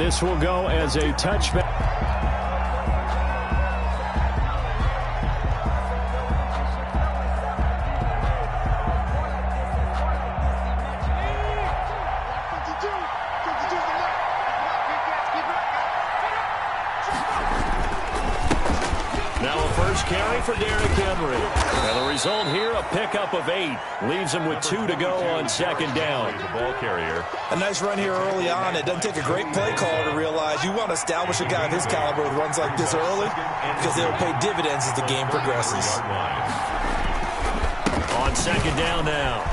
And this will go as a touchback. Carry for Derrick Henry. And the result here, a pickup of 8. Leaves him with 2 to go on second down. The ball carrier. A nice run here early on. It doesn't take a great play caller to realize you want to establish a guy of his caliber with runs like this early because they'll pay dividends as the game progresses. On second down now,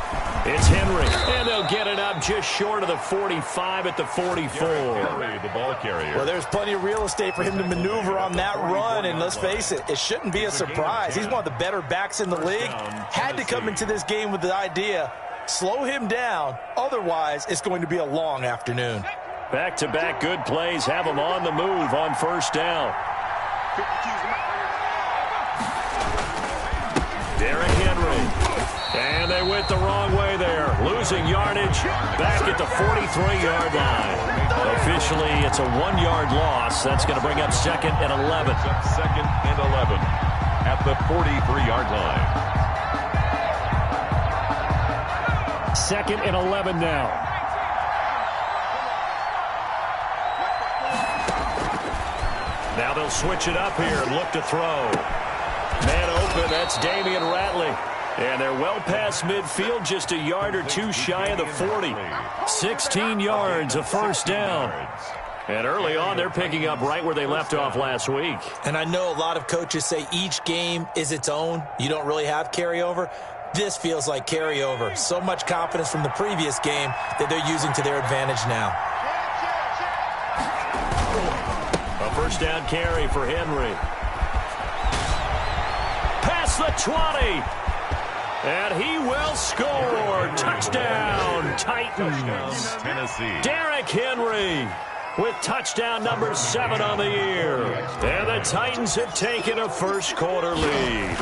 it's Henry. And they'll get it up just short of the 45 at the 44. The ball carrier. Well, there's plenty of real estate for him to maneuver on that run, and let's face it, it shouldn't be a surprise. He's one of the better backs in the league. Had to come into this game with the idea, slow him down, otherwise it's going to be a long afternoon. Back-to-back good plays have him on the move on first down. Derrick Henry. And they went the wrong way there. Losing yardage back at the 43-yard line. Officially, it's a 1-yard loss. That's going to bring up second and 11. Second and 11 at the 43-yard line. Second and 11 now. Now they'll switch it up here and look to throw. Man open, that's Damian Ratley. And they're well past midfield, just a yard or two shy of the 40. 16 yards, a first down. And early on, they're picking up right where they left off last week. And I know a lot of coaches say each game is its own. You don't really have carryover. This feels like carryover. So much confidence from the previous game that they're using to their advantage now. A first down carry for Henry. Past the 20. And he will score. Touchdown, Titans. Tennessee. Derrick Henry with touchdown number 7 on the year. And the Titans have taken a first-quarter lead.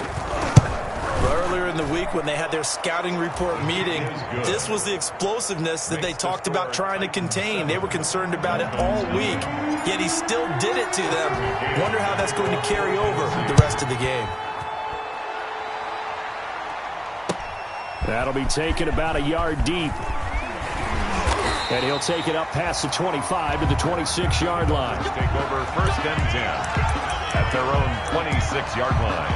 Earlier in the week when they had their scouting report meeting, this was the explosiveness that they talked about trying to contain. They were concerned about it all week, yet he still did it to them. Wonder how that's going to carry over the rest of the game. That'll be taken about a yard deep. And he'll take it up past the 25 to the 26-yard line. Take over first and 10 at their own 26-yard line.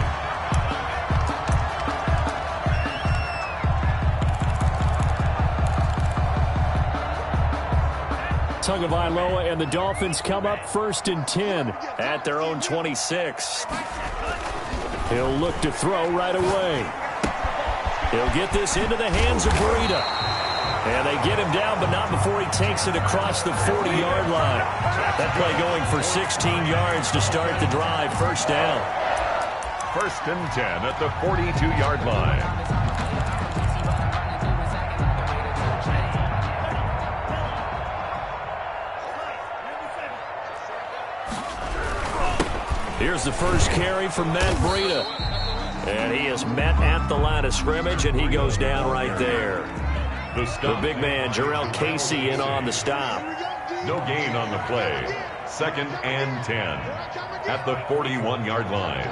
Tagovailoa and the Dolphins come up first and 10 at their own 26. He'll look to throw right away. He'll get this into the hands of Breida. And they get him down, but not before he takes it across the 40-yard line. That play going for 16 yards to start the drive. First down. First and 10 at the 42-yard line. Here's the first carry from Matt Breida. And he is met at the line of scrimmage, and he goes down right there. The big man, Jarrell Casey, in on the stop. No gain on the play. Second and 10 at the 41-yard line.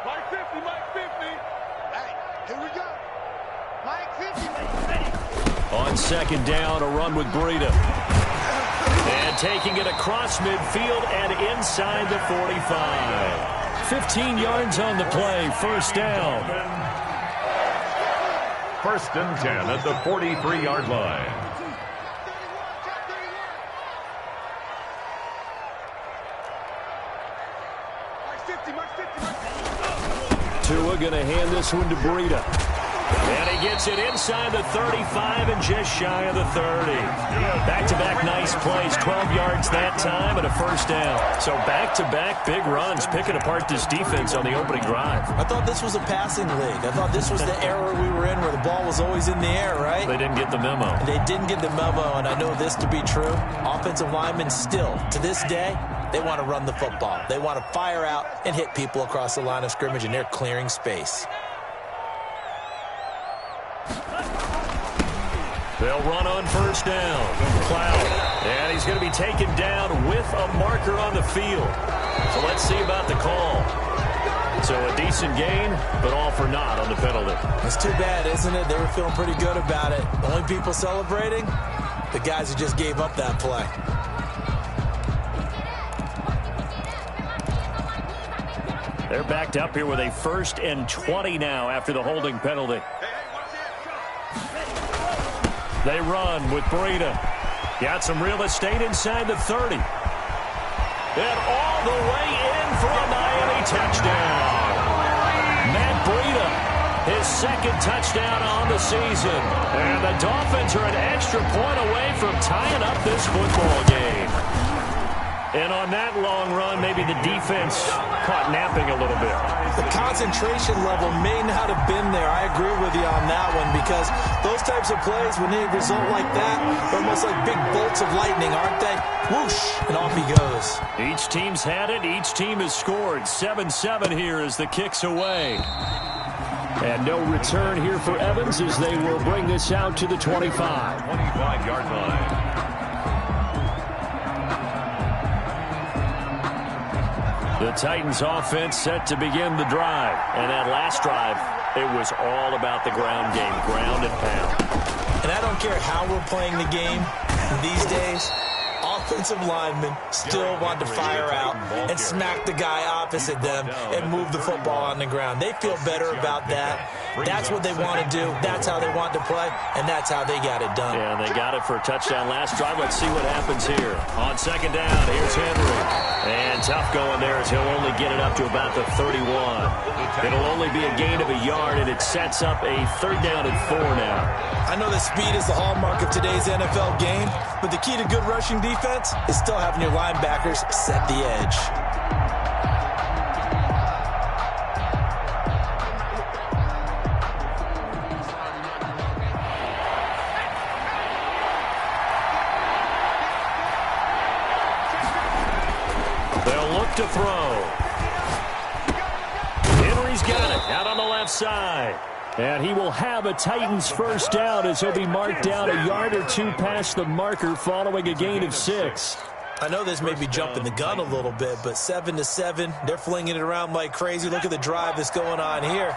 Mike 50, Mike 50. Hey, here we go. Mike 50. On second down, a run with Breida. And taking it across midfield and inside the 45. 15 yards on the play, first down. First and 10 at the 43-yard line. Tua going to hand this one to Breida. And he gets it inside the 35 and just shy of the 30. Back-to-back nice plays, 12 yards that time and a first down. So back-to-back big runs, picking apart this defense on the opening drive. I thought this was a passing league. I thought this was the era we were in where the ball was always in the air, right? They didn't get the memo. They didn't get the memo, and I know this to be true. Offensive linemen still, to this day, they want to run the football. They want to fire out and hit people across the line of scrimmage, and they're clearing space. They'll run on first down. Cloud he's going to be taken down with a marker on the field. So let's see about the call. So a decent gain, but all for naught on the penalty. It's too bad, isn't it? They were feeling pretty good about it. The only people celebrating, the guys who just gave up that play. They're backed up here with a 1st and 20 now after the holding penalty. They run with Breida. Got some real estate inside the 30. And all the way in for a Miami touchdown. Matt Breida, his 2nd touchdown on the season. And the Dolphins are an extra point away from tying up this football game. And on that long run, maybe the defense caught napping a little bit. The concentration level may not have been there. I agree with you on that one because those types of plays, when they result like that, they're almost like big bolts of lightning, aren't they? Whoosh, and off he goes. Each team's had it. Each team has scored. 7-7 here as the kick's away. And no return here for Evans as they will bring this out to the 25. 25-yard line. The Titans offense set to begin the drive. And that last drive, it was all about the ground game, ground and pound. And I don't care how we're playing the game these days, offensive linemen still want to fire out and smack the guy opposite them and move the football on the ground. They feel better about that. That's what they want to do. That's how they want to play, and that's how they got it done. Yeah, they got it for a touchdown last drive. Let's see what happens here. On 2nd down, here's Henry. And tough going there as he'll only get it up to about the 31. It'll only be a gain of a yard, and it sets up a 3rd down and 4 now. I know that speed is the hallmark of today's NFL game, but the key to good rushing defense is still having your linebackers set the edge. They'll look to throw. Henry's got it out on the left side. And he will have a Titans 1st down as he'll be marked down a yard or 2 past the marker following a gain of 6. I know this may be jumping the gun a little bit, but 7-7, they're flinging it around like crazy. Look at the drive that's going on here.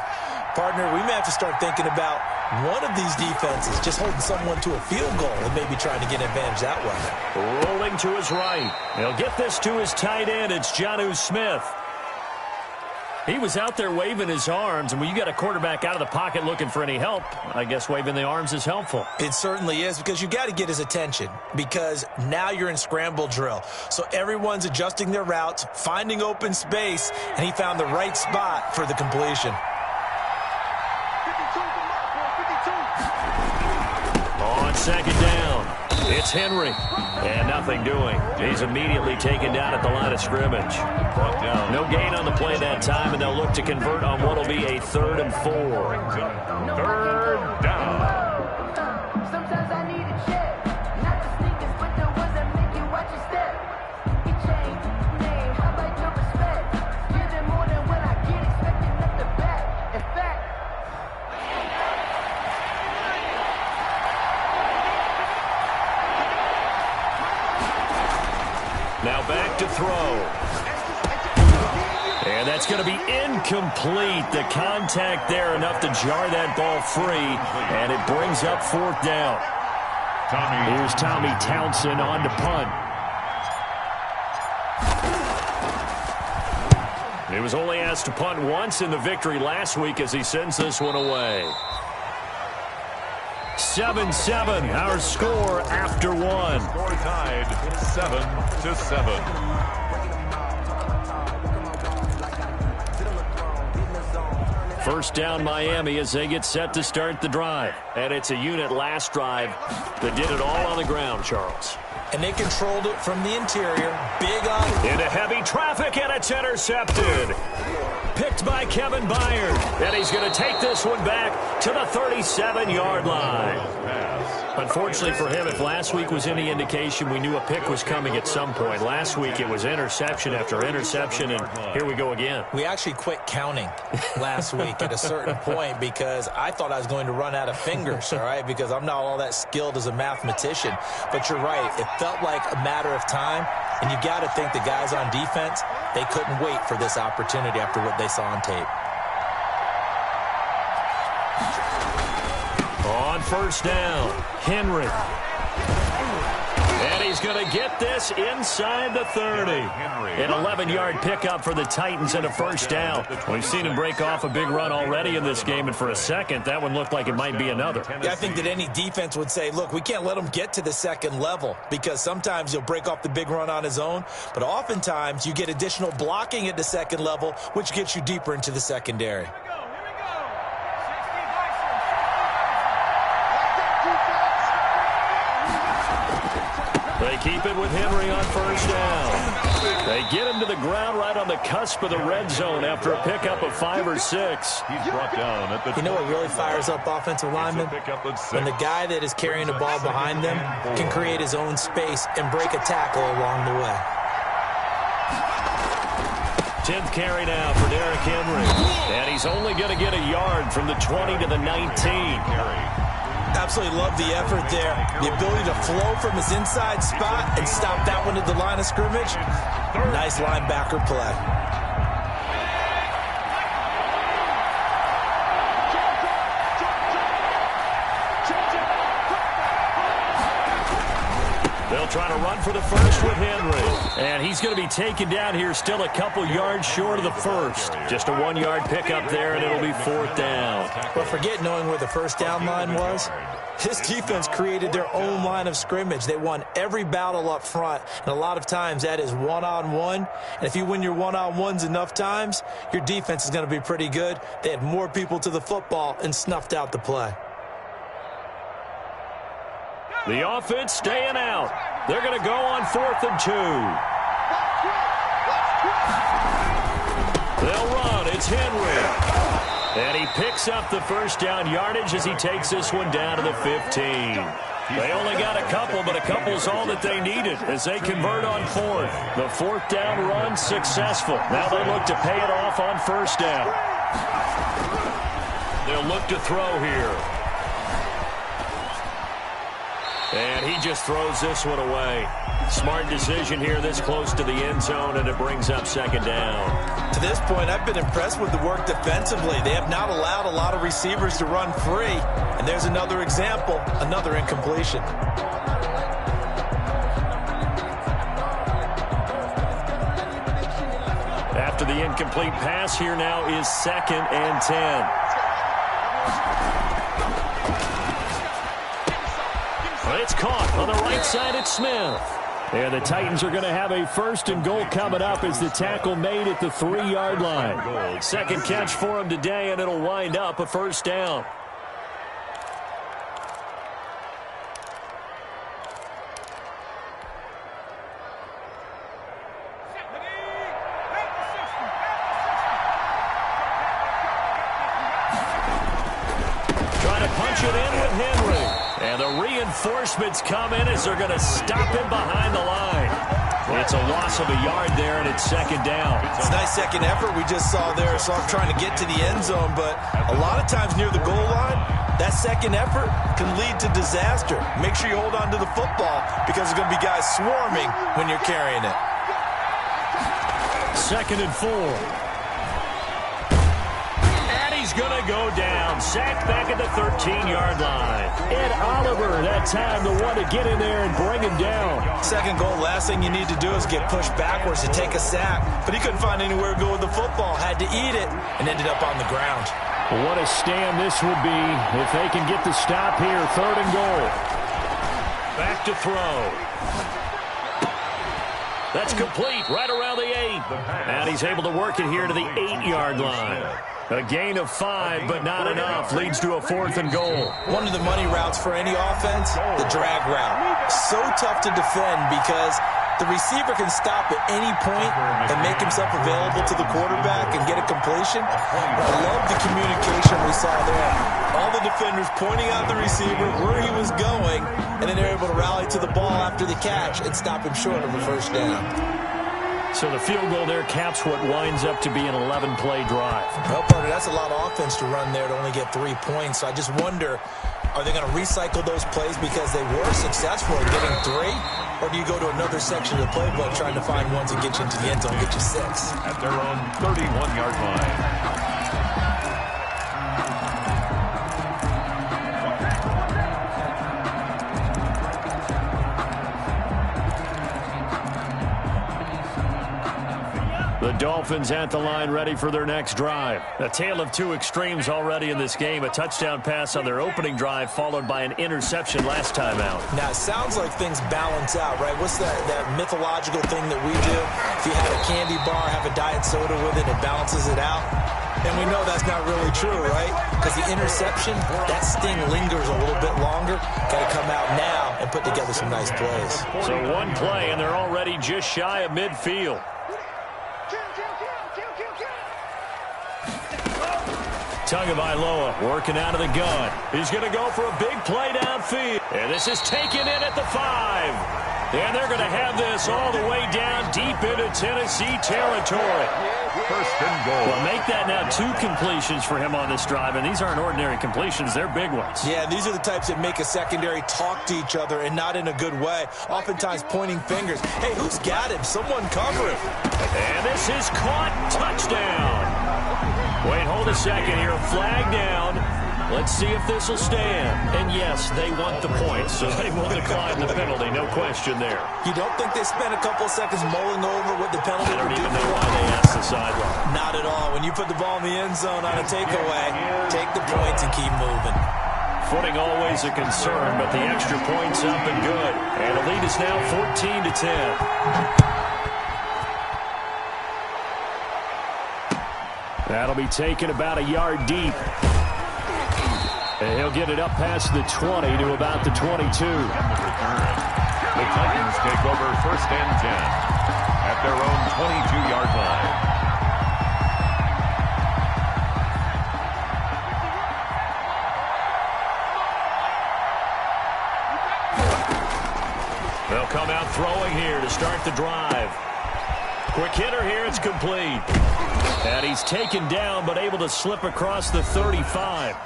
Partner, we may have to start thinking about one of these defenses just holding someone to a field goal and maybe trying to get an advantage that way. Rolling to his right. He'll get this to his tight end. It's Jonnu Smith. He was out there waving his arms, and when you got a quarterback out of the pocket looking for any help, I guess waving the arms is helpful. It certainly is, because you got to get his attention, because now you're in scramble drill. So everyone's adjusting their routes, finding open space, and he found the right spot for the completion. On 2nd down, it's Henry. And nothing doing. He's immediately taken down at the line of scrimmage. No gain on the play that time, and they'll look to convert on what will be a 3rd and 4. 3rd down. Sometimes I need a check. Not the sneakers, but the ones that make you watch your step. It changed name. How about your respect? Give them more than what I get, expecting up the back. In fact, now back to throw. And that's going to be incomplete. The contact there enough to jar that ball free, and it brings up 4th down. Here's Tommy Townsend on to punt. He was only asked to punt once in the victory last week as he sends this one away. 7-7, our score after 1. Score tied 7-7. First down Miami as they get set to start the drive. And it's a unit last drive that did it all on the ground, Charles. And they controlled it from the interior. Big on into heavy traffic, and it's intercepted. Picked by Kevin Byard. And he's going to take this one back to the 37-yard line. Pass. Unfortunately for him, if last week was any indication, we knew a pick was coming at some point. Last week it was interception after interception, and here we go again. We actually quit counting last week at a certain point because I thought I was going to run out of fingers, all right, because I'm not all that skilled as a mathematician. But you're right. It felt like a matter of time, and you got to think the guys on defense, they couldn't wait for this opportunity after what they saw on tape. On first down, Henry. And he's going to get this inside the 30. An 11-yard pickup for the Titans and a first down. We've seen him break off a big run already in this game, and for a second, that one looked like it might be another. Yeah, I think that any defense would say, look, we can't let him get to the second level because sometimes he'll break off the big run on his own, but oftentimes you get additional blocking at the second level, which gets you deeper into the secondary. They keep it with Henry on first down. They get him to the ground right on the cusp of the red zone after a pickup of 5 or 6. He's brought down at the You know what really fires up offensive linemen? When the guy that is carrying the ball behind them can create his own space and break a tackle along the way. 10th carry now for Derrick Henry. And he's only going to get a yard from the 20 to the 19. Absolutely love the effort there. The ability to flow from his inside spot and stop that one at the line of scrimmage. Nice linebacker play. They'll try to run for the first with Henry. And he's going to be taken down here still a couple yards short of the first. Just a 1-yard pickup there, and it'll be 4th down. But forget knowing where the first down line was. This defense created their own line of scrimmage. They won every battle up front, and a lot of times that is one-on-one. And if you win your one-on-ones enough times, your defense is going to be pretty good. They had more people to the football and snuffed out the play. The offense staying out. They're going to go on 4th and 2. They'll run. It's Henry. And he picks up the first down yardage as he takes this one down to the 15. They only got a couple, but a couple's all that they needed as they convert on 4th. The 4th down run successful. Now they look to pay it off on first down. They'll look to throw here. And he just throws this one away. Smart decision here this close to the end zone, and it brings up 2nd down. To this point, I've been impressed with the work defensively. They have not allowed a lot of receivers to run free. And there's another example, another incompletion. After the incomplete pass, here now is 2nd and 10. It's caught on the right side. It's Smith. And the Titans are going to have a 1st and goal coming up as the tackle made at the 3-yard line. Second catch for him today, and it'll wind up a 1st down. Trying to punch it in with Henry. And the reinforcements come in as they're going to stop him behind the line. It's a loss of a yard there, and it's 2nd down. It's a nice second effort we just saw there. So I'm trying to get to the end zone, but a lot of times near the goal line, that second effort can lead to disaster. Make sure you hold on to the football because there's going to be guys swarming when you're carrying it. 2nd and 4. He's going to go down. Sacked back at the 13-yard line. Ed Oliver, that time, the one to get in there and bring him down. Second goal, last thing you need to do is get pushed backwards to take a sack. But he couldn't find anywhere to go with the football. Had to eat it and ended up on the ground. What a stand this would be if they can get the stop here. 3rd and goal. Back to throw. That's complete right around the 8. And he's able to work it here to the 8-yard line. A gain of 5, but not enough. Leads to a 4th and goal. One of the money routes for any offense, the drag route. So tough to defend because the receiver can stop at any point and make himself available to the quarterback and get a completion. I love the communication we saw there. All the defenders pointing out the receiver where he was going, and then they're able to rally to the ball after the catch and stop him short of a first down. So the field goal there caps what winds up to be an 11-play drive. Well, partner, that's a lot of offense to run there to only get 3 points. So I just wonder, are they going to recycle those plays because they were successful in getting 3? Or do you go to another section of the playbook trying to find ones that get you into the end zone and get you 6? At their own 31-yard line. The Dolphins at the line, ready for their next drive. A tale of two extremes already in this game. A touchdown pass on their opening drive, followed by an interception last time out. Now, it sounds like things balance out, right? What's that mythological thing that we do? If you have a candy bar, have a diet soda with it, it balances it out. And we know that's not really true, right? Because the interception, that sting lingers a little bit longer. Got to come out now and put together some nice plays. So one play, and they're already just shy of midfield. Tagovailoa working out of the gun. He's going to go for a big play downfield. And this is taken in at the 5. And they're going to have this all the way down deep into Tennessee territory. First and goal. Well, make that now 2 completions for him on this drive. And these aren't ordinary completions. They're big ones. Yeah, these are the types that make a secondary talk to each other and not in a good way. Oftentimes pointing fingers. Hey, who's got him? Someone cover him. And this is caught. Touchdown. Wait, hold a second here. Flag down. Let's see if this will stand. And yes, they want the points, so they will decline the penalty. No question there. You don't think they spent a couple of seconds mulling over what the penalty I don't would do? even know why they asked the sideline. Not at all. When you put the ball in the end zone on a takeaway, take the points and keep moving. Footing always a concern, but the extra point's up and good. And the lead is now 14-10. That'll be taken about a yard deep. And he'll get it up past the 20 to about the 22. The Titans take over first and 10 at their own 22-yard line. They'll come out throwing here to start the drive. Quick hitter here, it's complete. And he's taken down, but able to slip across the 35.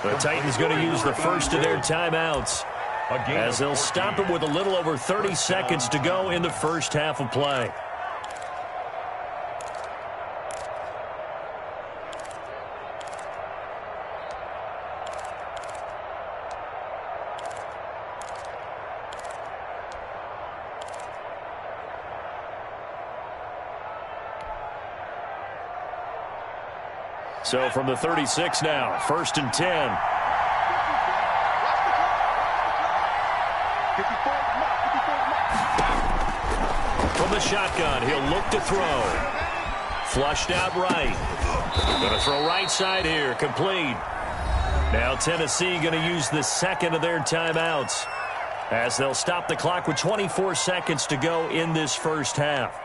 The Titans going to use the first of their timeouts, as they'll stop it with a little over 30 seconds to go in the first half of play. So from the 36 now, first and 10. From the shotgun, he'll look to throw. Flushed out right. Going to throw right side here, complete. Now Tennessee going to use the second of their timeouts, as they'll stop the clock with 24 seconds to go in this first half.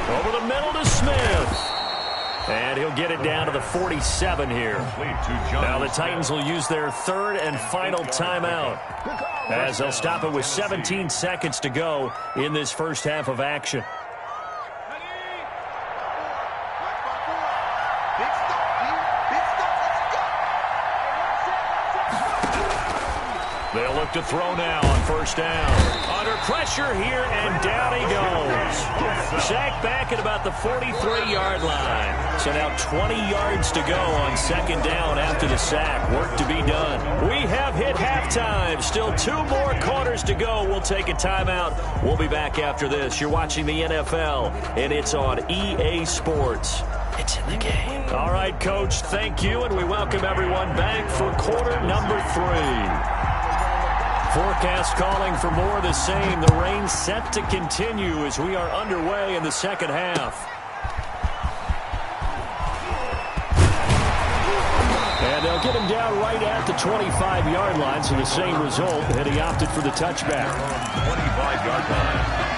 Over the middle to Smith. And he'll get it down to the 47 here. Now the Titans will use their third and final timeout, as they'll stop it with 17 seconds to go in this first half of action. They'll look to throw now on first down. Under pressure here, and down he goes. Sacked back at about the 43-yard line. So now 20 yards to go on second down after the sack. Work to be done. We have hit halftime. Still 2 more quarters to go. We'll take a timeout. We'll be back after this. You're watching the NFL, and it's on EA Sports. It's in the game. All right, Coach, thank you, and we welcome everyone back for quarter number 3. Forecast calling for more of the same. The rain set to continue as we are underway in the second half. get him down right at the 25-yard line, so the same result, and he opted for the touchback. 25-yard line.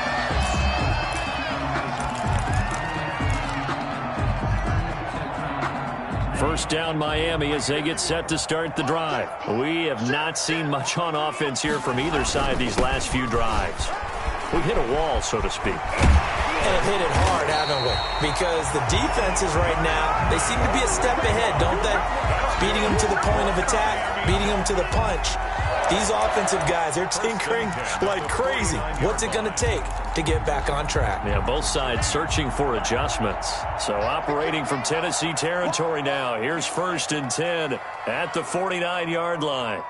First down Miami as they get set to start the drive. We have not seen much on offense here from either side these last few drives. We've hit a wall, so to speak. And have hit it hard, haven't we? Because the defenses right now, they seem to be a step ahead, don't they? Beating them to the point of attack, beating them to the punch. These offensive guys, they're tinkering like crazy. What's it going to take to get back on track? Yeah, both sides searching for adjustments. So operating from Tennessee territory now. Here's 1st and 10 at the 49-yard line.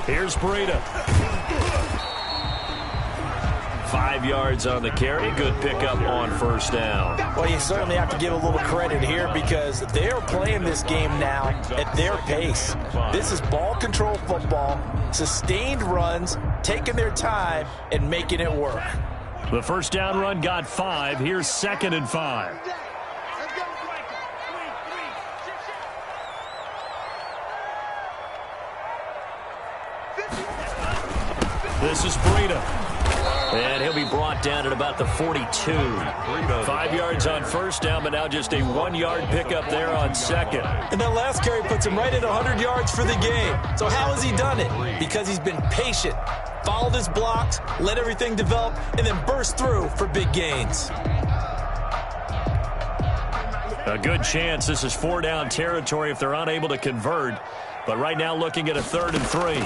Here's Breida. 5 yards on the carry. Good pickup on 1st down. Well, you certainly have to give a little credit here because they're playing this game now at their pace. This is ball control football, sustained runs, taking their time, and making it work. The 1st down run got 5. Here's 2nd and 5. This is Breida. And he'll be brought down at about the 42. 5 yards on 1st down, but now just a 1-yard pickup there on 2nd. And that last carry puts him right at 100 yards for the game. So how has he done it? Because he's been patient, followed his blocks, let everything develop, and then burst through for big gains. A good chance this is 4-down territory if they're unable to convert. But right now looking at a 3rd and 3.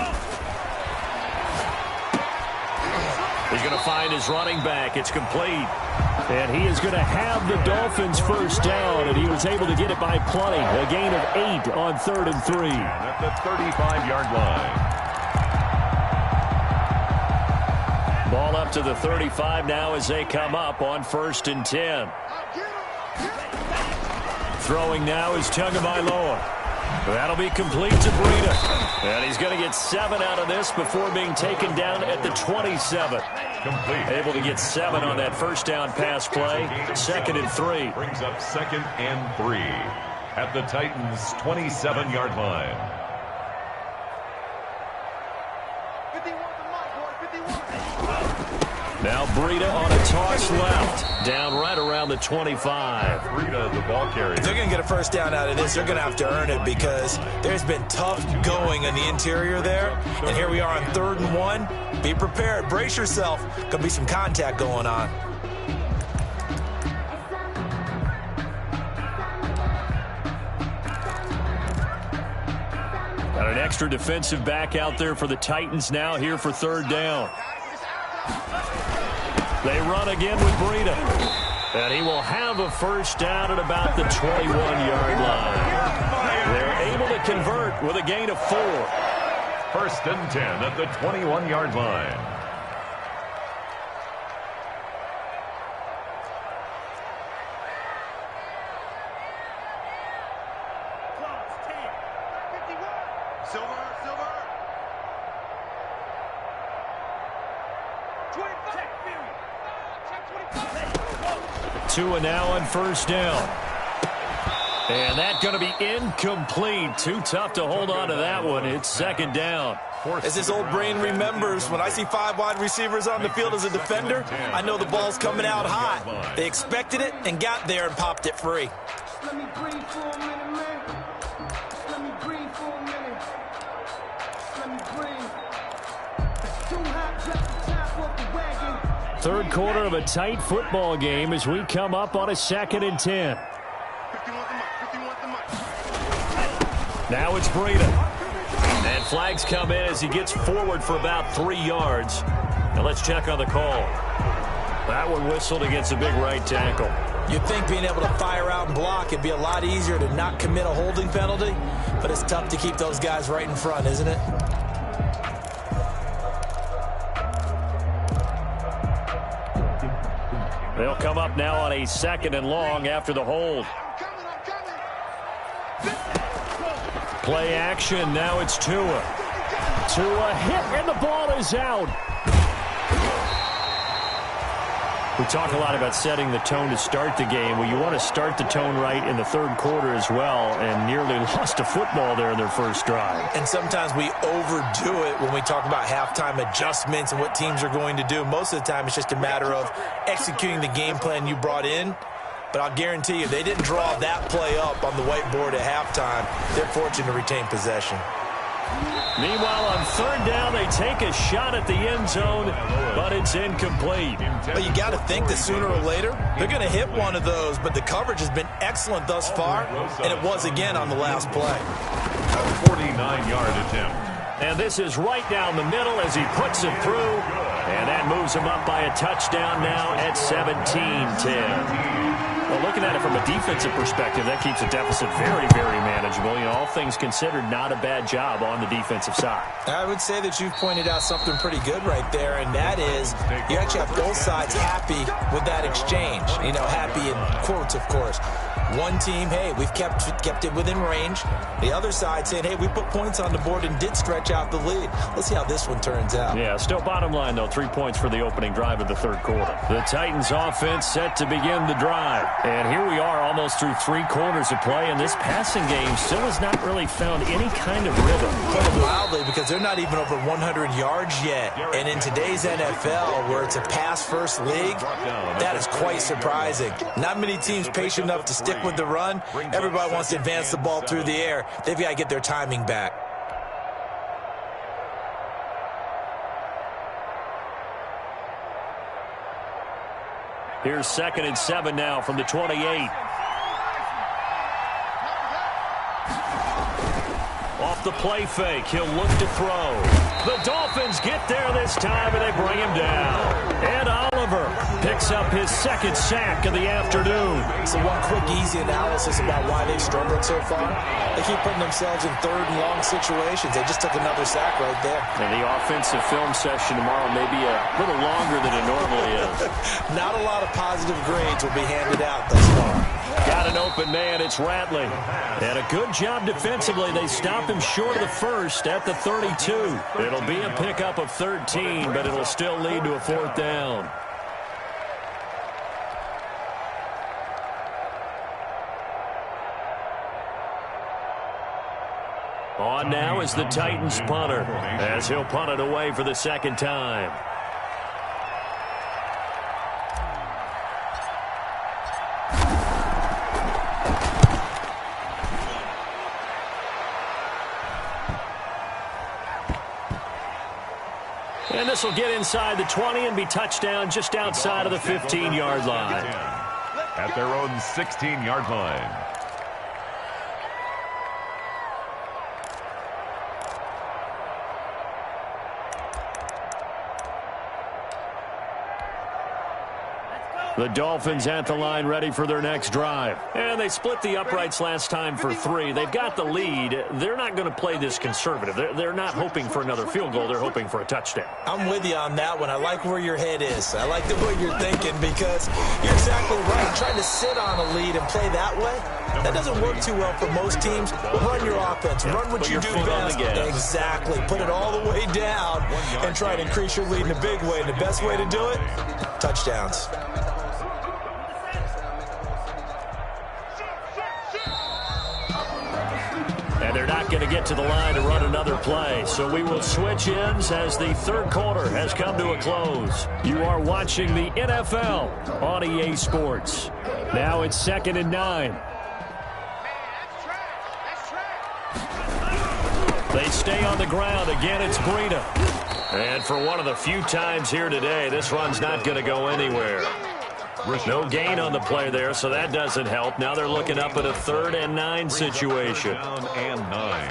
He's going to find his running back. It's complete. And he is going to have the Dolphins 1st down, and he was able to get it by plenty. A gain of 8 on 3rd and 3. At the 35-yard line. Ball up to the 35 now as they come up on 1st and 10. Throwing now is Tagovailoa. That'll be complete to Breida. And he's going to get 7 out of this before being taken down at the 27. Complete. Able to get 7 on that 1st down pass play. 2nd and 3. Brings up 2nd and 3 at the Titans' 27-yard line. 51 to my boy, 51. Now Breida on a toss left. Down right around the 25. Breida, the ball carrier. If they're going to get a 1st down out of this, they're going to have to earn it because there's been tough going in the interior there. And here we are on 3rd and 1. Be prepared. Brace yourself. Going to be some contact going on. Got an extra defensive back out there for the Titans now here for 3rd down. They run again with Breida. And he will have a 1st down at about the 21-yard line. They're able to convert with a gain of 4. 1st and 10 at the 21-yard line. Silver. 2 now on 1st down. And that's going to be incomplete. Too tough to hold on to that one. It's 2nd down. As this old brain remembers, when I see 5 wide receivers on the field as a defender, I know the ball's coming out hot. They expected it and got there and popped it free. Let me breathe for a minute, man. Let me breathe for a minute. Let me breathe. It's too hot just to tap off the wagon. 3rd quarter of a tight football game as we come up on a 2nd and 10. 51 to Mike. Now it's Breida. And flags come in as he gets forward for about 3 yards. Now let's check on the call. That one whistled against a big right tackle. You'd think being able to fire out and block it'd be a lot easier to not commit a holding penalty, but it's tough to keep those guys right in front, isn't it? They'll come up now on a 2nd and long after the hold. Play action. Now it's Tua. Tua hit, and the ball is out. We talk a lot about setting the tone to start the game. Well, you want to start the tone right in the third quarter as well, and nearly lost a football there in their first drive. And sometimes we overdo it when we talk about halftime adjustments and what teams are going to do. Most of the time, it's just a matter of executing the game plan you brought in. But I'll guarantee you, they didn't draw that play up on the whiteboard at halftime. They're fortunate to retain possession. Meanwhile, on third down, they take a shot at the end zone, but it's incomplete. But you got to think that sooner or later, they're going to hit one of those. But the coverage has been excellent thus far, and it was again on the last play. A 49-yard attempt. And this is right down the middle as he puts it through, and that moves him up by a touchdown now at 17-10. Well, looking at it from a defensive perspective, that keeps the deficit very, very manageable. You know, all things considered, not a bad job on the defensive side. I would say that you've pointed out something pretty good right there, and that is you actually have both sides happy with that exchange. You know, happy in quotes, of course. One team, hey, we've kept it within range. The other side saying, hey, we put points on the board and did stretch out the lead. Let's see how this one turns out. Yeah, still bottom line, though, 3 points for the opening drive of the third quarter. The Titans offense set to begin the drive. And here we are almost through 3 quarters of play, and this passing game still has not really found any kind of rhythm. Put it mildly, because they're not even over 100 yards yet. And in today's NFL, where it's a pass-first league, that is quite surprising. Not many teams patient enough to stick with the run. Everybody wants to advance the ball through the air. They've got to get their timing back. Here's 2nd and 7 now from the 28. Off the play fake, he'll look to throw. The Dolphins get there this time, and they bring him down. And Oliver picks up his 2nd sack of the afternoon. So one quick, easy analysis about why they've struggled so far. They keep putting themselves in 3rd and long situations. They just took another sack right there. And the offensive film session tomorrow may be a little longer than it normally is. Not a lot of positive grades will be handed out thus far. Got an open man, it's Ratley. And a good job defensively. They stop him short of the first at the 32. It'll be a pickup of 13, but it'll still lead to a 4th down. On now is the Titans punter, as he'll punt it away for the 2nd time. And this will get inside the 20 and be touchdown just outside of the 15-yard line. At their own 16-yard line. The Dolphins at the line ready for their next drive. And they split the uprights last time for 3. They've got the lead. They're not going to play this conservative. They're not hoping for another field goal. They're hoping for a touchdown. I'm with you on that one. I like where your head is. I like the way you're thinking, because you're exactly right. Trying to sit on a lead and play that way, that doesn't work too well for most teams. Run your offense. Run what you do best. Exactly. Put it all the way down and try to increase your lead in a big way. And the best way to do it, touchdowns. And they're not going to get to the line to run another play. So we will switch ends as the third quarter has come to a close. You are watching the NFL on EA Sports. Now it's 2nd and 9. They stay on the ground. Again, it's Breida. And for one of the few times here today, this run's not going to go anywhere. No gain on the play there, so that doesn't help. Now they're looking up at a 3rd and 9 situation. 3rd and 9.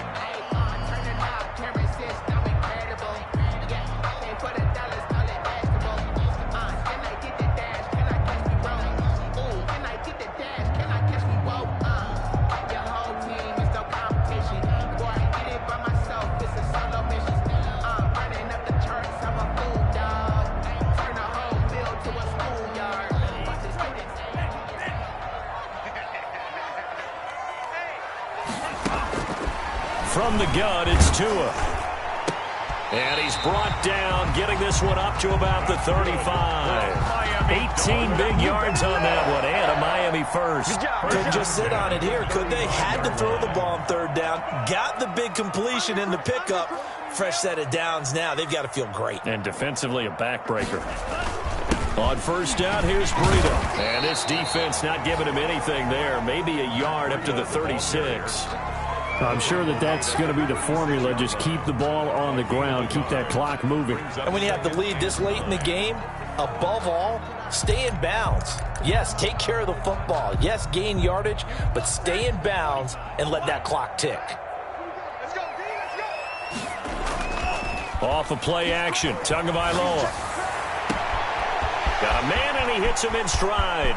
From the gun, it's Tua. And he's brought down, getting this one up to about the 35. 18 big yards on that one, and a Miami first. Couldn't just sit on it here, could they? Had to throw the ball on third down. Got the big completion in the pickup. Fresh set of downs now. They've got to feel great. And defensively, a backbreaker. On first down, here's Burrito. And this defense not giving him anything there. Maybe a yard up to the 36. I'm sure that's going to be the formula. Just keep the ball on the ground. Keep that clock moving. And when you have the lead this late in the game, above all, stay in bounds. Yes, take care of the football. Yes, gain yardage, but stay in bounds and let that clock tick. Off of play action, Tagovailoa. Got a man, and he hits him in stride.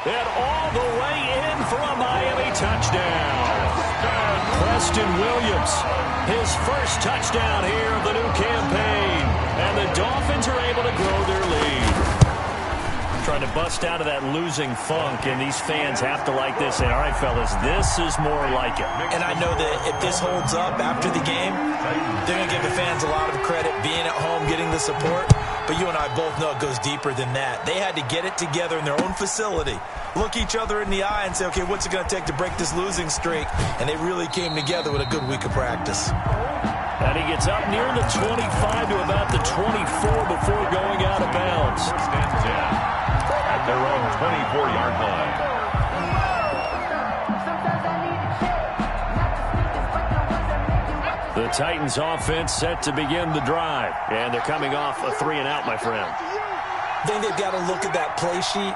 And all the way in for a Miami touchdown. Preston Williams, his first touchdown here of the new campaign. And the Dolphins are able to grow their lead. Trying to bust out of that losing funk, and these fans have to like this. And all right, fellas, this is more like it. And I know that if this holds up after the game, they're going to give the fans a lot of credit being at home, getting the support. But you and I both know it goes deeper than that. They had to get it together in their own facility, look each other in the eye and say, okay, what's it going to take to break this losing streak? And they really came together with a good week of practice. And he gets up near the 25 to about the 24 before going out of bounds. First and 10 at their own 24-yard line. The Titans offense set to begin the drive. And they're coming off a 3-and-out, my friend. I think they've got to look at that play sheet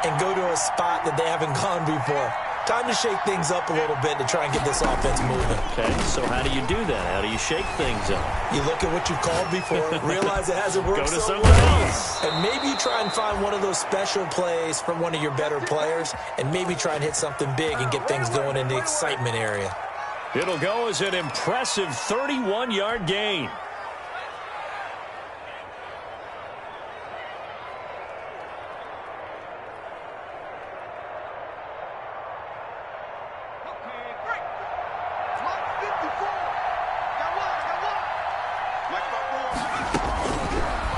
and go to a spot that they haven't gone before. Time to shake things up a little bit to try and get this offense moving. Okay, so how do you do that? How do you shake things up? You look at what you've called before, realize it hasn't worked Go to so somewhere well. else. And maybe you try and find one of those special plays from one of your better players and maybe try and hit something big and get things going in the excitement area. It'll go as an impressive 31-yard gain.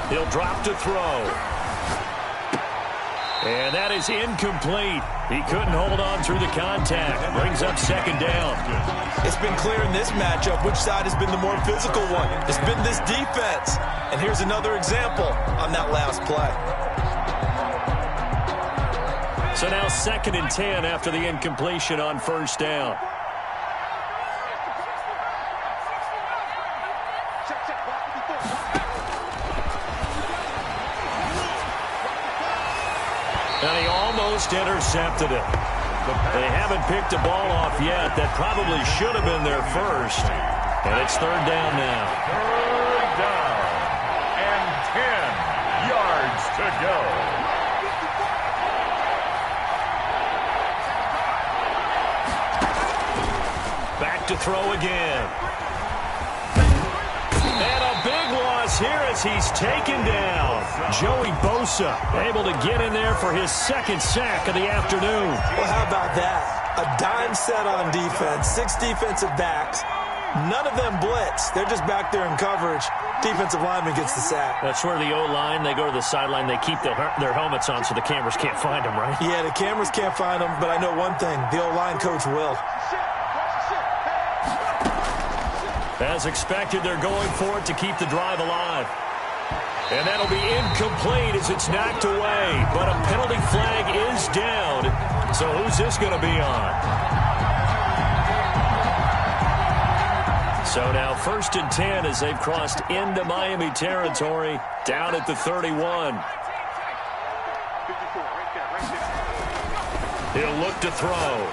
He'll drop to throw. And that is incomplete. He couldn't hold on through the contact. Brings up second down. It's been clear in this matchup which side has been the more physical one. It's been this defense. And here's another example on that last play. So now 2nd and 10 after the incompletion on first down. And he almost intercepted it. They haven't picked a ball off yet. That probably should have been their first. And it's third down now. Third down and 10 yards to go. Back to throw again. And a big loss here as he's taken down. Joey Bosa able to get in there for his second sack of the afternoon. Well, how about that? A dime set on defense, 6 defensive backs. None of them blitz. They're just back there in coverage. Defensive lineman gets the sack. That's where the O-line, they go to the sideline, they keep their helmets on so the cameras can't find them, right? Yeah, the cameras can't find them, but I know one thing. The O-line coach will. As expected, they're going for it to keep the drive alive. And that'll be incomplete as it's knocked away. But a penalty flag is down. So who's this going to be on? So now 1st and 10 as they've crossed into Miami territory, down at the 31. He'll look to throw.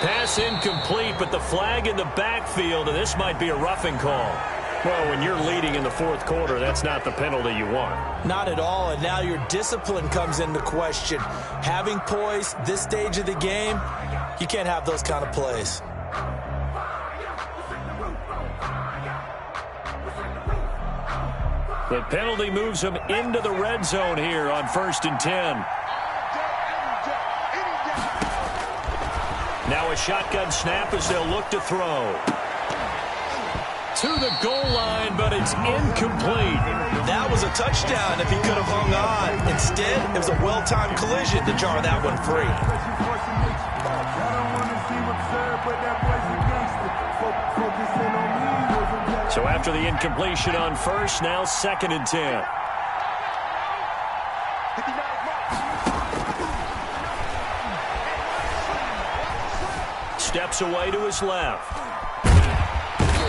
Pass incomplete, but the flag in the backfield, and this might be a roughing call. Well, when you're leading in the 4th quarter, that's not the penalty you want. Not at all, and now your discipline comes into question. Having poise this stage of the game, you can't have those kind of plays. The penalty moves him into the red zone here on 1st and 10. Now a shotgun snap as they'll look to throw. To the goal line, but it's incomplete. That was a touchdown if he could have hung on. Instead, it was a well-timed collision to jar that one free. So after the incompletion on first, now 2nd and 10. Steps away to his left.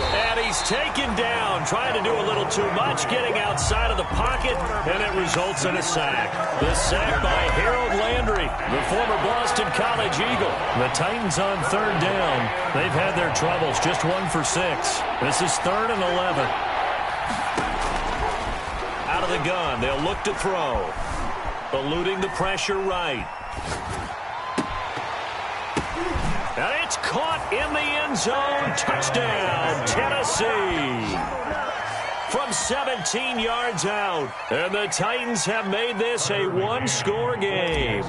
And he's taken down, trying to do a little too much, getting outside of the pocket, and it results in a sack. The sack by Harold Landry, the former Boston College Eagle. The Titans on 3rd down. They've had their troubles, just 1 for 6. This is 3rd and 11. Out of the gun, they'll look to throw. Eluding the pressure right. And it's caught in the end zone. Touchdown, Tennessee. From 17 yards out. And the Titans have made this a one-score game.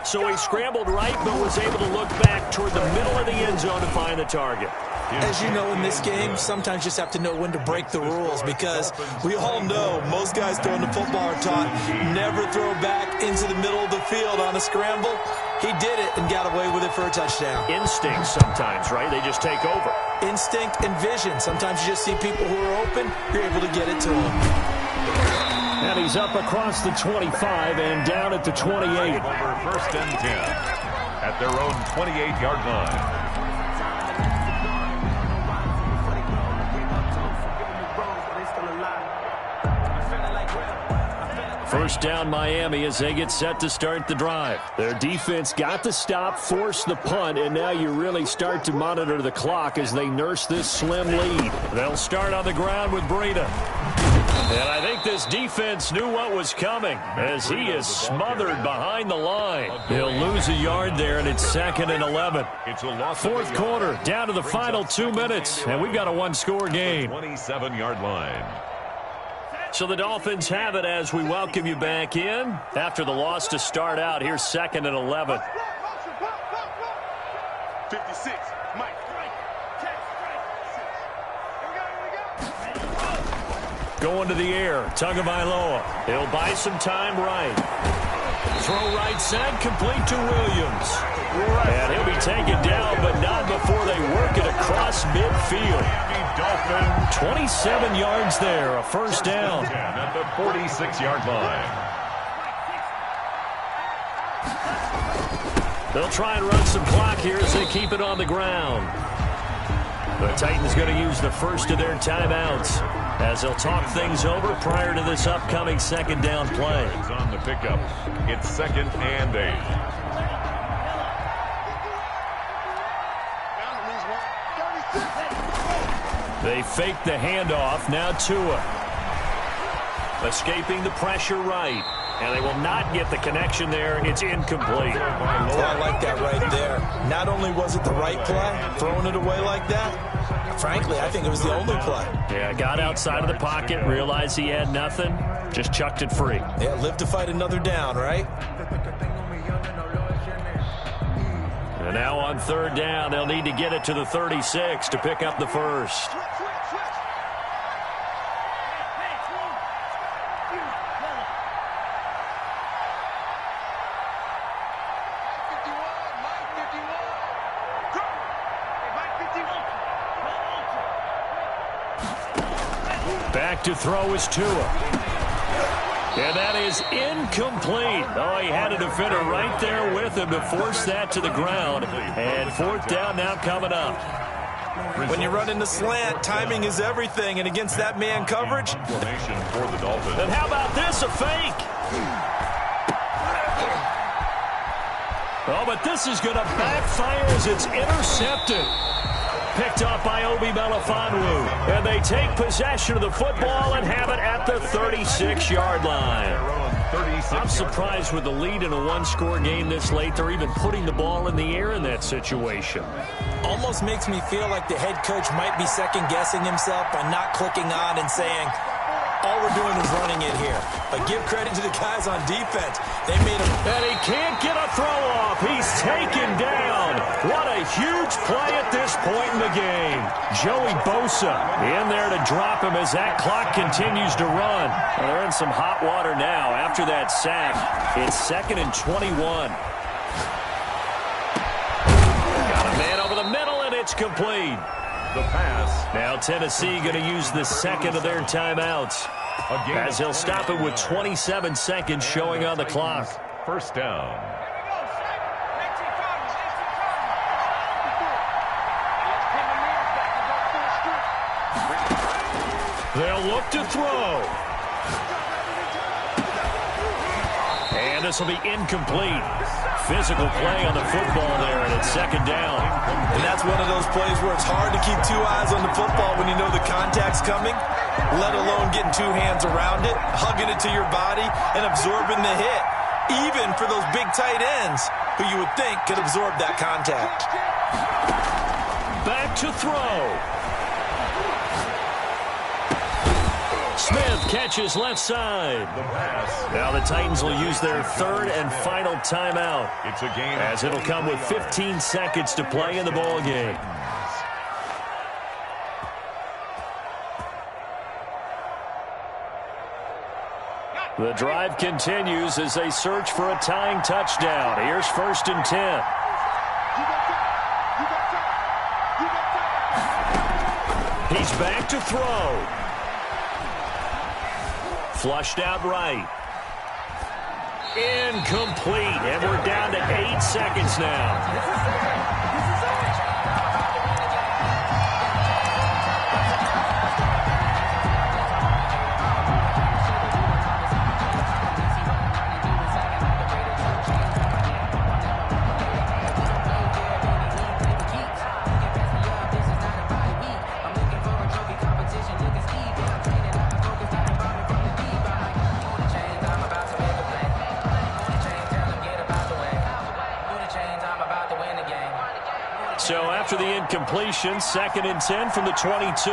So he scrambled right, but was able to look back toward the middle of the end zone to find the target. As you know, in this game, sometimes you just have to know when to break the rules, because we all know most guys throwing the football are taught never throw back into the middle of the field on a scramble. He did it and got away with it for a touchdown. Instinct sometimes, right? They just take over. Instinct and vision. Sometimes you just see people who are open, you're able to get it to them. And he's up across the 25 and down at the 28. Over 1st and 10 at their own 28-yard line. First down Miami as they get set to start the drive. Their defense got the stop, forced the punt, and now you really start to monitor the clock as they nurse this slim lead. They'll start on the ground with Breida. And I think this defense knew what was coming as he is smothered behind the line. He'll lose a yard there, and it's 2nd and 11. Fourth quarter, down to the final 2 minutes, and we've got a one-score game. 27-yard line. So the Dolphins have it as we welcome you back in. After the loss to start out, here's 2nd and 11. 56, Mike. Going to the air, Tagovailoa. He'll buy some time right. Throw right side, complete to Williams. And he'll be taken down, but not before they work it across midfield. 27 yards there, a first down. At the 46-yard line. They'll try and run some clock here as they keep it on the ground. The Titans going to use the first of their timeouts as they'll talk things over prior to this upcoming 2nd down play. On the pickup, it's 2nd and 8. They fake the handoff. Now Tua. Escaping the pressure right. And they will not get the connection there. It's incomplete. I like that right there. Not only was it the right play, throwing it away like that, frankly, I think it was the only play. Yeah, got outside of the pocket, realized he had nothing, just chucked it free. Yeah, live to fight another down, right? And now on 3rd down, they'll need to get it to the 36 to pick up the first. Back to throw is Tua. And that is incomplete. Oh, he had a defender right there with him to force that to the ground. And 4th down now coming up. When you run in the slant, timing is everything. And against that man coverage. Formation for the Dolphins. And how about this, a fake? Oh, but this is going to backfire as it's intercepted. Picked off by Obi Melifonwu. And they take possession of the football and have it at the 36-yard line. I'm surprised with the lead in a one-score game this late. They're even putting the ball in the air in that situation. Almost makes me feel like the head coach might be second-guessing himself by not clicking on and saying, all we're doing is running it here. But give credit to the guys on defense. They made him. And he can't get a throw off. He's taken down. What a huge play at this point in the game. Joey Bosa in there to drop him as that clock continues to run. Well, they're in some hot water now after that sack. It's 2nd and 21. Got a man over the middle, and it's complete. The pass. Now Tennessee going to use the second of their timeouts, as he'll stop it with 27 seconds showing on the clock. First down. They'll look to throw. And this will be incomplete. Physical play on the football there, and it's 2nd down. And that's one of those plays where it's hard to keep 2 eyes on the football when you know the contact's coming, let alone getting 2 hands around it, hugging it to your body, and absorbing the hit, even for those big tight ends who you would think could absorb that contact. Back to throw. Smith catches left side. Now the Titans will use their 3rd and final timeout, It's a game as it'll come with 15 seconds to play in the ball game. The drive continues as they search for a tying touchdown. Here's 1st and 10. He's back to throw. Flushed out right. Incomplete. And we're down to 8 seconds now. So after the incompletion, 2nd and 10 from the 22.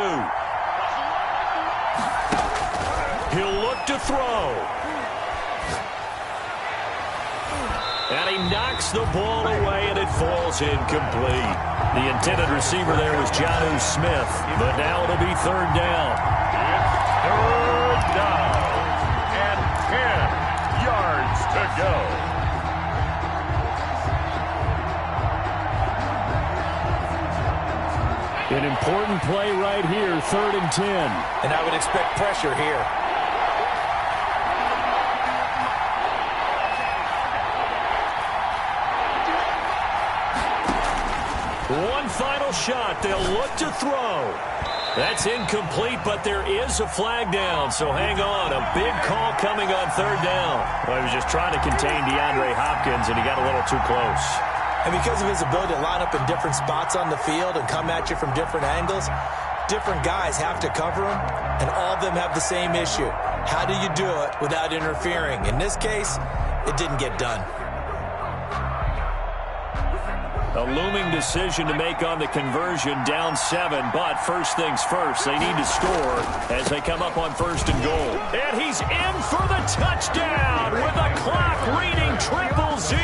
He'll look to throw. And he knocks the ball away, and it falls incomplete. The intended receiver there was Jonnu Smith, but now it'll be 3rd down. It's 3rd down. And 10 yards to go. An important play right here, 3rd and 10. And I would expect pressure here. One final shot. They'll look to throw. That's incomplete, but there is a flag down, so hang on. A big call coming on 3rd down. Well, he was just trying to contain DeAndre Hopkins, and he got a little too close. And because of his ability to line up in different spots on the field and come at you from different angles, different guys have to cover him, and all of them have the same issue. How do you do it without interfering? In this case, it didn't get done. A looming decision to make on the conversion, down 7, but first things first, they need to score as they come up on 1st and goal. And he's in for the touchdown with the clock reading 000.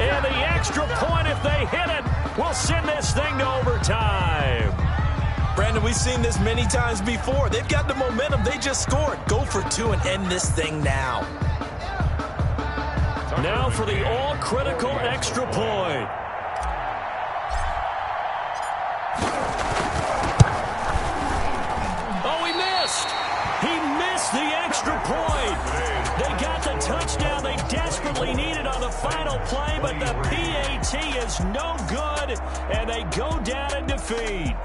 And the extra point, if they hit it, will send this thing to overtime. Brandon, we've seen this many times before. They've got the momentum. They just scored. Go for 2 and end this thing now. Now for the all-critical extra point. Oh, he missed. He missed the extra point. They got the touchdown they desperately needed on the final play, but the PAT is no good, and they go down in defeat.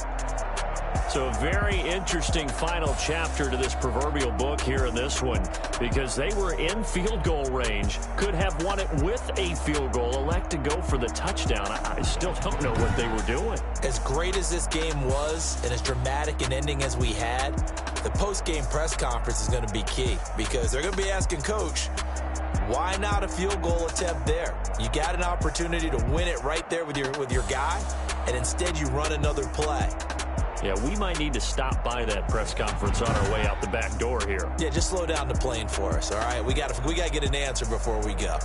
So a very interesting final chapter to this proverbial book here in this one, because they were in field goal range, could have won it with a field goal, elect to go for the touchdown. I still don't know what they were doing. As great as this game was and as dramatic an ending as we had, the post-game press conference is going to be key, because they're going to be asking Coach, why not a field goal attempt there? You got an opportunity to win it right there with your guy, and instead you run another play. Yeah, we might need to stop by that press conference on our way out the back door here. Yeah, just slow down the plane for us, all right? We got to get an answer before we go.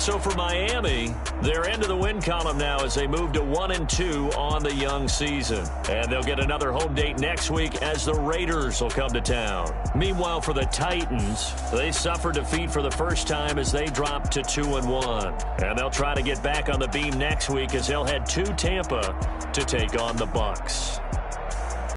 So for Miami, they're into the win column now as they move to 1-2 on the young season. And they'll get another home date next week as the Raiders will come to town. Meanwhile, for the Titans, they suffered defeat for the first time as they dropped to 2-1. And they'll try to get back on the beam next week as they'll head to Tampa to take on the Bucs.